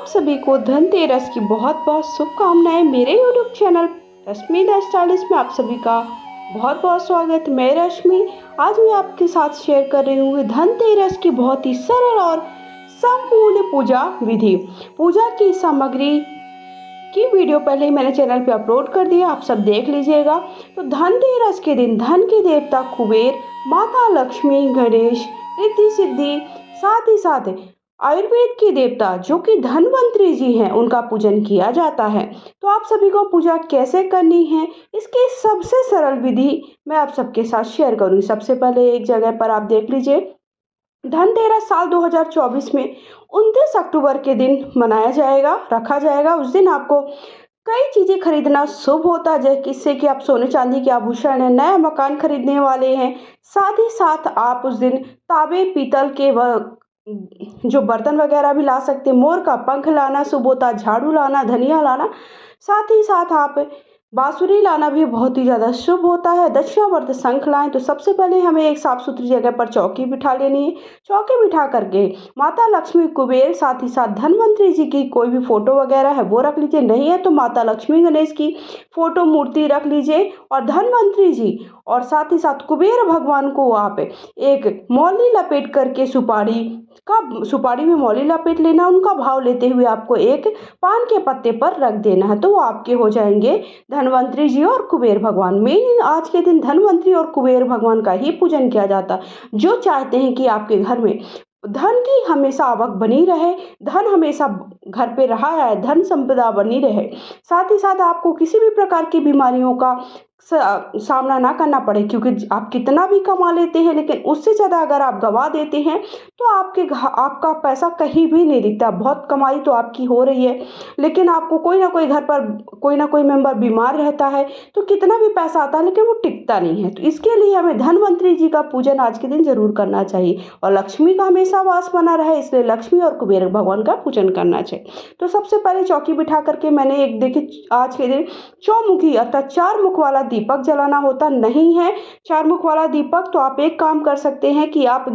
आप सभी को धनतेरस की बहुत बहुत शुभकामनाएं। मेरे YouTube channel Rashmi the stylist में आप सभी का बहुत बहुत स्वागत। मैं रश्मि आज मैं आपके साथ शेयर कर रही हूँ धनतेरस की बहुत ही सरल और संपूर्ण पूजा विधि। पूजा की सामग्री की वीडियो पहले ही मैंने चैनल पे अपलोड कर दिया, आप सब देख लीजिएगा। तो धनतेरस के दिन धन के देवता कुबेर, माता लक्ष्मी, गणेश, रिद्धि सिद्धि, साथ ही साथ आयुर्वेद के देवता जो कि धनवंतरी जी हैं उनका पूजन किया जाता है। तो आप सभी को पूजा कैसे करनी है इसकी सबसे सरल विधि मैं आप सबके साथ शेयर करूंगी। सबसे पहले एक जगह पर आप देख लीजिए, धनतेरस साल 2024 में 29 अक्टूबर के दिन मनाया जाएगा, रखा जाएगा। उस दिन आपको कई चीजें खरीदना शुभ होता है, जिससे कि आप सोने चांदी के आभूषण है, नया मकान खरीदने वाले हैं। साथ ही साथ आप उस दिन तांबे पीतल के जो बर्तन वगैरह भी ला सकते हैं। मोर का पंख लाना शुभ होता है, झाड़ू लाना, धनिया लाना, साथ ही साथ आप बांसुरी लाना भी बहुत ही ज़्यादा शुभ होता है। दक्षिणावर्त शंख लाएं। तो सबसे पहले हमें एक साफ सुथरी जगह पर चौकी बिठा लेनी है। चौकी बिठा करके माता लक्ष्मी, कुबेर, साथ ही साथ धनवंतरी जी की कोई भी फोटो वगैरह है वो रख लीजिए। नहीं है तो माता लक्ष्मी गणेश की फोटो मूर्ति रख लीजिए। और धनवंतरी जी और साथ ही साथ कुबेर भगवान को आप एक मौली लपेट करके सुपारी में मौली लपेट लेना। उनका भाव लेते हुए आपको एक पान के पत्ते पर रख देना है, तो वो आपके हो जाएंगे धनवंतरी जी और कुबेर भगवान। मेन आज के दिन धनवंतरी और कुबेर भगवान का ही पूजन किया जाता है, जो चाहते हैं कि आपके घर में धन की हमेशा आवक बनी रहे, धन हमेशा घर पे रहा है, धन संपदा बनी रहे। साथ ही साथ आपको किसी भी प्रकार की बीमारियों का सामना ना करना पड़े, क्योंकि आप कितना भी कमा लेते हैं लेकिन उससे ज़्यादा अगर आप गवा देते हैं तो आपका पैसा कहीं भी नहीं दिखता। बहुत कमाई तो आपकी हो रही है लेकिन आपको कोई ना कोई घर पर कोई ना कोई मेंबर बीमार रहता है, तो कितना भी पैसा आता है लेकिन वो टिकता नहीं है। तो इसके लिए हमें धनवंतरी जी का पूजन आज के दिन जरूर करना चाहिए और लक्ष्मी का हमेशा वास बना रहे, इसलिए लक्ष्मी और कुबेर भगवान का पूजन करना चाहिए। तो सबसे पहले चौकी बिठा करके मैंने एक देखिए आज के दिन चौमुखी अर्थात 4 मुख वाला दीपक जलाना होता नहीं है। 4 मुख वाला दीपक तो आप एक काम कर सकते हैं कि आप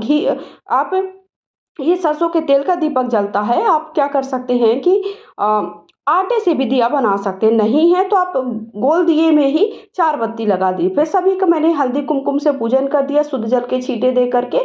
ये सरसों के तेल का दीपक जलता है, आप क्या कर सकते हैं कि आटे से भी दिया बना सकते हैं। नहीं है तो आप गोल दिए में ही 4 बत्ती लगा दी। फिर सभी का मैंने हल्दी कुमकुम से पूजन कर दिया, शुद्ध जल के छींटे दे करके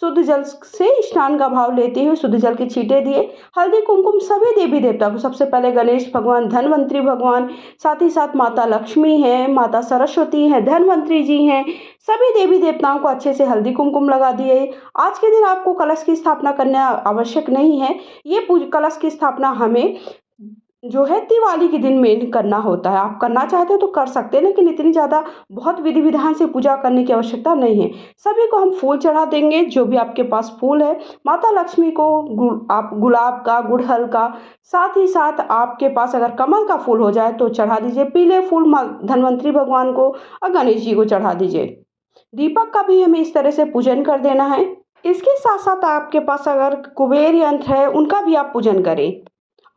शुद्ध जल से स्नान का भाव लेते हुए शुद्ध जल के छींटे दिए। हल्दी कुमकुम सभी देवी देवता को, सबसे पहले गणेश भगवान, धनवंतरी भगवान, साथ ही साथ माता लक्ष्मी है, माता सरस्वती है, धनवंतरी जी हैं, सभी देवी देवताओं को अच्छे से हल्दी कुमकुम लगा दिए। आज के दिन आपको कलश की स्थापना करना आवश्यक नहीं है। ये कलश की स्थापना हमें जो है दिवाली के दिन में करना होता है। आप करना चाहते हो तो कर सकते हैं, लेकिन इतनी ज़्यादा बहुत विधि विधान से पूजा करने की आवश्यकता नहीं है। सभी को हम फूल चढ़ा देंगे, जो भी आपके पास फूल है। माता लक्ष्मी को आप गुलाब का, गुड़हल का, साथ ही साथ आपके पास अगर कमल का फूल हो जाए तो चढ़ा दीजिए। पीले फूल धनवंतरी भगवान को और गणेश जी को चढ़ा दीजिए। दीपक का भी हमें इस तरह से पूजन कर देना है। इसके साथ साथ आपके पास अगर कुबेर यंत्र है उनका भी आप पूजन करें।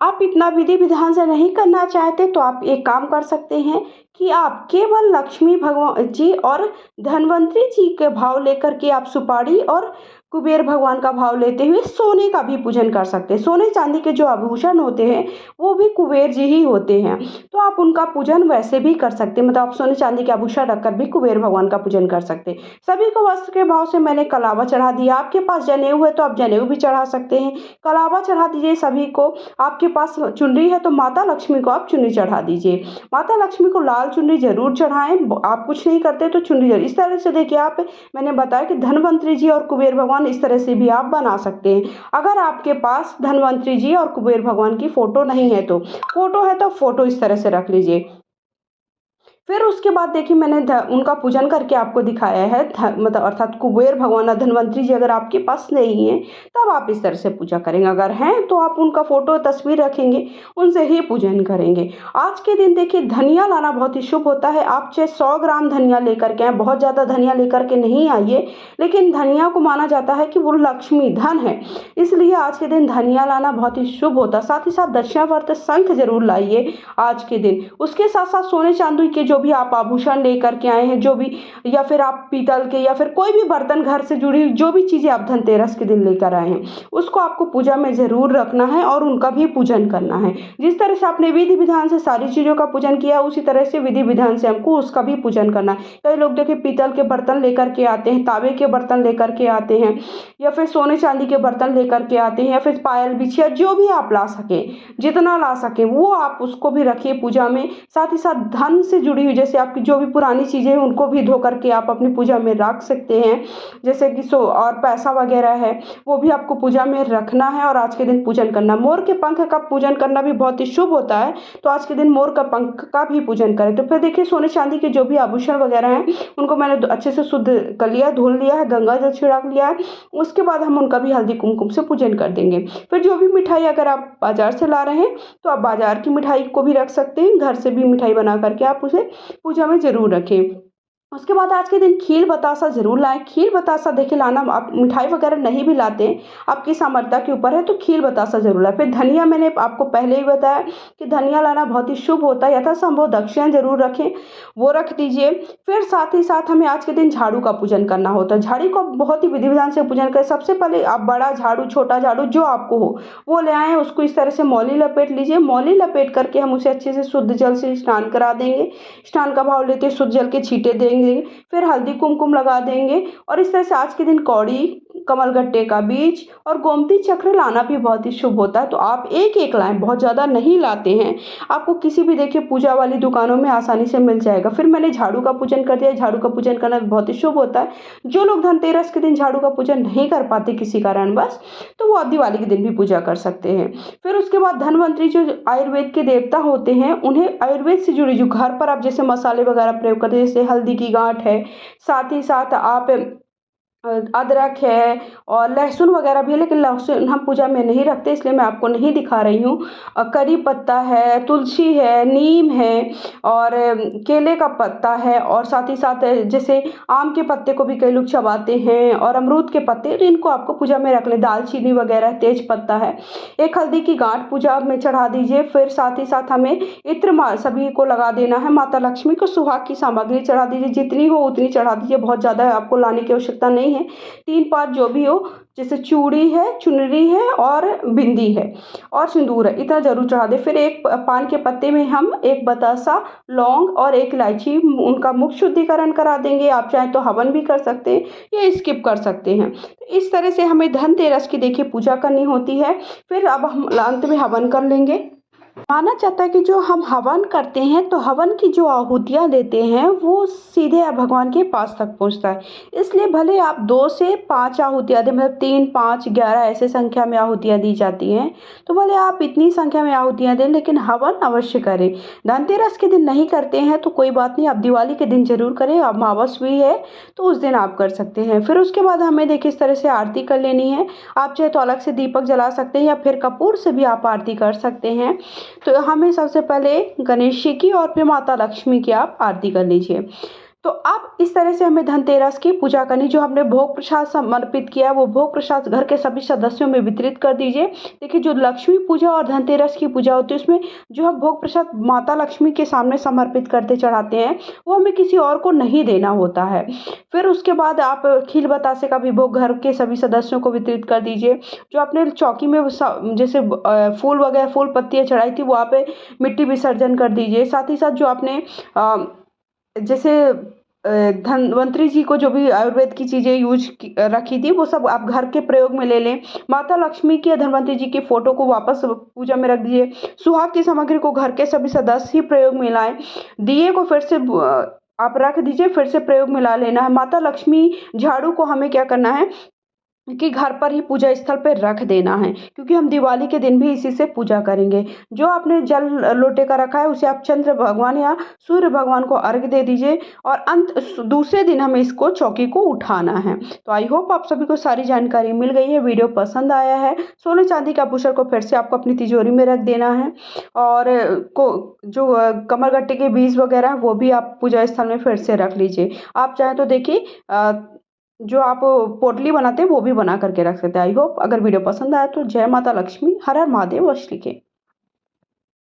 आप इतना विधि विधान से नहीं करना चाहते तो आप एक काम कर सकते हैं कि आप केवल लक्ष्मी भगवान जी और धनवंतरी जी के भाव लेकर के आप सुपारी और कुबेर भगवान का भाव लेते हुए सोने का भी पूजन कर सकते हैं। सोने चांदी के जो आभूषण होते हैं वो भी कुबेर जी ही होते हैं, तो आप उनका पूजन वैसे भी कर सकते हैं। मतलब आप सोने चांदी के आभूषण रखकर भी कुबेर भगवान का पूजन कर सकते हैं। सभी को वस्त्र के भाव से मैंने कलावा चढ़ा दिया। आपके पास जनेऊ है तो आप जनेऊ भी चढ़ा सकते हैं। कलावा चढ़ा दीजिए सभी को। आपके पास चुनरी है तो माता लक्ष्मी को आप चुनरी चढ़ा दीजिए। माता लक्ष्मी को लाल चुनरी जरूर चढ़ाएं। आप कुछ नहीं करते तो चुनरी जरूर। इस तरह से देखिए, आप मैंने बताया कि धनवंतरी जी और कुबेर भगवान इस तरह से भी आप बना सकते हैं। अगर आपके पास धनवंतरी जी और कुबेर भगवान की फोटो नहीं है तो फोटो है तो फोटो इस तरह से रख लीजिए। फिर उसके बाद देखिए मैंने उनका पूजन करके आपको दिखाया है, मतलब अर्थात कुबेर भगवान और धनवंतरी जी अगर आपके पास नहीं है तब आप इस तरह से पूजा करेंगे। अगर हैं तो आप उनका फोटो तस्वीर रखेंगे, उनसे ही पूजन करेंगे। आज के दिन देखिए धनिया लाना बहुत ही शुभ होता है। आप चाहे 100 ग्राम धनिया लेकर के आए, बहुत ज़्यादा धनिया लेकर के नहीं आइए, लेकिन धनिया को माना जाता है कि वो लक्ष्मी धन है, इसलिए आज के दिन धनिया लाना बहुत ही शुभ होता है। साथ ही साथ दक्षिणावर्त शंख जरूर लाइए आज के दिन। उसके साथ साथ सोने चांदी के जो जो भी आप आभूषण लेकर के आए हैं, जो भी, या फिर आप पीतल के या फिर कोई भी बर्तन घर से जुड़ी हुई जो भी चीज़ें आप धनतेरस के दिन लेकर आए हैं, उसको आपको पूजा में ज़रूर रखना है और उनका भी पूजन करना है। जिस तरह से आपने विधि विधान से सारी चीज़ों का पूजन किया, उसी तरह से विधि विधान से हमको उसका भी पूजन करना है। कई लोग देखिए पीतल के बर्तन लेकर के आते हैं, तांबे के बर्तन लेकर के आते हैं, या फिर सोने चांदी के बर्तन लेकर के आते हैं, या फिर पायल बिछिया जो भी आप ला सकें, जितना ला सकें वो आप उसको भी रखिए पूजा में। साथ ही साथ धन से जुड़ी हुई जैसे आपकी जो भी पुरानी चीज़ें हैं उनको भी धो करके आप अपनी पूजा में रख सकते हैं, जैसे कि और पैसा वगैरह है वो भी आपको पूजा में रखना है और आज के दिन पूजन करना। मोर के पंख का पूजन करना भी बहुत ही शुभ होता है, तो आज के दिन मोर का पंख का भी पूजन करें। तो फिर देखिए सोने चांदी के जो भी आभूषण वगैरह हैं उनको मैंने अच्छे से शुद्ध कर लिया, धुल लिया है, गंगा जल छिड़क लिया है। उसके बाद हम उनका भी हल्दी कुमकुम से पूजन कर देंगे। फिर जो भी मिठाई अगर आप बाजार से ला रहे हैं तो आप बाजार की मिठाई को भी रख सकते हैं, घर से भी मिठाई बना करके आप उसे पूजा में ज़रूर रखें। उसके बाद आज के दिन खीर बतासा ज़रूर लाएं। खीर बतासा देखिए लाना, आप मिठाई वगैरह नहीं भी लाते हैं, आपकी सामर्थ्य के ऊपर है, तो खीर बतासा ज़रूर लाएं। फिर धनिया, मैंने आपको पहले ही बताया कि धनिया लाना बहुत ही शुभ होता है। यथासंभव दक्षिणा जरूर रखें, वो रख दीजिए। फिर साथ ही साथ हमें आज के दिन झाड़ू का पूजन करना होता है। झाड़ू का बहुत ही विधि विधान से पूजन करें। सबसे पहले आप बड़ा झाड़ू, छोटा झाड़ू जो आपको हो वो ले आएँ, उसको इस तरह से मौली लपेट लीजिए। मौली लपेट करके हम उसे अच्छे से शुद्ध जल से स्नान करा देंगे। स्नान का भाव लेते शुद्ध जल के छींटे देंगे, फिर हल्दी कुमकुम लगा देंगे। और इस तरह से आज के दिन कौड़ी, कमलगट्टे का बीज और गोमती चक्र लाना भी बहुत ही शुभ होता है। तो आप एक एक लाएं, बहुत ज़्यादा नहीं लाते हैं, आपको किसी भी देखिए पूजा वाली दुकानों में आसानी से मिल जाएगा। फिर मैंने झाड़ू का पूजन कर दिया। झाड़ू का पूजन करना भी बहुत ही शुभ होता है। जो लोग धनतेरस के दिन झाड़ू का पूजन नहीं कर पाते किसी कारणवश, तो वो दिवाली के दिन भी पूजा कर सकते हैं। फिर उसके बाद धनवंतरी जो आयुर्वेद के देवता होते हैं, उन्हें आयुर्वेद से जुड़ी जो घर पर आप जैसे मसाले वगैरह प्रयोग करते हैं, जैसे हल्दी की गांठ है, साथ ही साथ आप अदरक है और लहसुन वगैरह भी है, लेकिन लहसुन हम पूजा में नहीं रखते इसलिए मैं आपको नहीं दिखा रही हूँ। करी पत्ता है, तुलसी है, नीम है और केले का पत्ता है, और साथ ही साथ जैसे आम के पत्ते को भी कई लोग चबाते हैं, और अमरूद के पत्ते, तो इनको आपको पूजा में रख लें। दालचीनी वगैरह, तेज पत्ता है, एक हल्दी की गांठ पूजा में चढ़ा दीजिए। फिर साथ ही साथ हमें इत्र सभी को लगा देना है। माता लक्ष्मी को सुहाग की सामग्री चढ़ा दीजिए, जितनी हो उतनी चढ़ा दीजिए, बहुत ज़्यादा आपको लाने की आवश्यकता नहीं है। 3-5 जो भी हो, जैसे चूड़ी है, चुनरी है और बिंदी है और सिंदूर है, इतना जरूर चढ़ा दे। फिर एक पान के पत्ते में हम एक बतासा, लौंग और एक इलायची, उनका मुख शुद्धिकरण करा देंगे। आप चाहें तो हवन भी कर सकते हैं या स्किप कर सकते हैं। तो इस तरह से हमें धनतेरस की देखिए पूजा करनी होती है। फिर अब हम अंत में हवन कर लेंगे। माना जाता है कि जो हम हवन करते हैं तो हवन की जो आहुतियाँ देते हैं वो सीधे भगवान के पास तक पहुंचता है। इसलिए भले आप 2 से 5 आहुतियाँ दें, मतलब 3, 5, 11 ऐसे संख्या में आहुतियाँ दी जाती हैं, तो भले आप इतनी संख्या में आहुतियाँ दें, लेकिन हवन अवश्य करें। धनतेरस के दिन नहीं करते हैं तो कोई बात नहीं, आप दिवाली के दिन जरूर करें। अमावस भी है तो उस दिन आप कर सकते हैं। फिर उसके बाद हमें देखिए इस तरह से आरती कर लेनी है। आप चाहे तो अलग से दीपक जला सकते हैं या फिर कपूर से भी आप आरती कर सकते हैं। तो हमें सबसे पहले गणेश जी की और फिर माता लक्ष्मी की आप आरती कर लीजिए। तो अब इस तरह से हमें धनतेरस की पूजा करनी। जो हमने भोग प्रसाद समर्पित किया वो भोग प्रसाद घर के सभी सदस्यों में वितरित कर दीजिए। देखिए जो लक्ष्मी पूजा और धनतेरस की पूजा होती है उसमें जो हम भोग प्रसाद माता लक्ष्मी के सामने समर्पित करते चढ़ाते हैं वो हमें किसी और को नहीं देना होता है। फिर उसके बाद आप खील बतासे का भी भोग घर के सभी सदस्यों को वितरित कर दीजिए। जो आपने चौकी में जैसे फूल वगैरह, फूल पत्तियाँ चढ़ाई थी, वहाँ पे मिट्टी विसर्जन कर दीजिए। साथ ही साथ जो आपने जैसे धन्वंतरी जी को जो भी आयुर्वेद की चीज़ें रखी थी वो सब आप घर के प्रयोग में ले लें। माता लक्ष्मी की या धन्वंतरी जी की फोटो को वापस पूजा में रख दीजिए। सुहाग की सामग्री को घर के सभी सदस्य ही प्रयोग में लाएं। दिए को फिर से आप रख दीजिए, फिर से प्रयोग में ला लेना है। माता लक्ष्मी झाड़ू को हमें क्या करना है कि घर पर ही पूजा स्थल पर रख देना है, क्योंकि हम दिवाली के दिन भी इसी से पूजा करेंगे। जो आपने जल लोटे का रखा है उसे आप चंद्र भगवान या सूर्य भगवान को अर्घ्य दे दीजिए और दूसरे दिन हमें इसको चौकी को उठाना है। तो आई होप आप सभी को सारी जानकारी मिल गई है, वीडियो पसंद आया है। सोने चांदी के आभूषण को फिर से आपको अपनी तिजोरी में रख देना है और जो कमरगट्टे के बीज वगैरह वो भी आप पूजा स्थल में फिर से रख लीजिए। आप चाहें तो देखिए जो आप पोटली बनाते हैं वो भी बना करके रख सकते हैं। आई होप अगर वीडियो पसंद आया तो जय माता लक्ष्मी, हर हर महादेव, वश लिखें।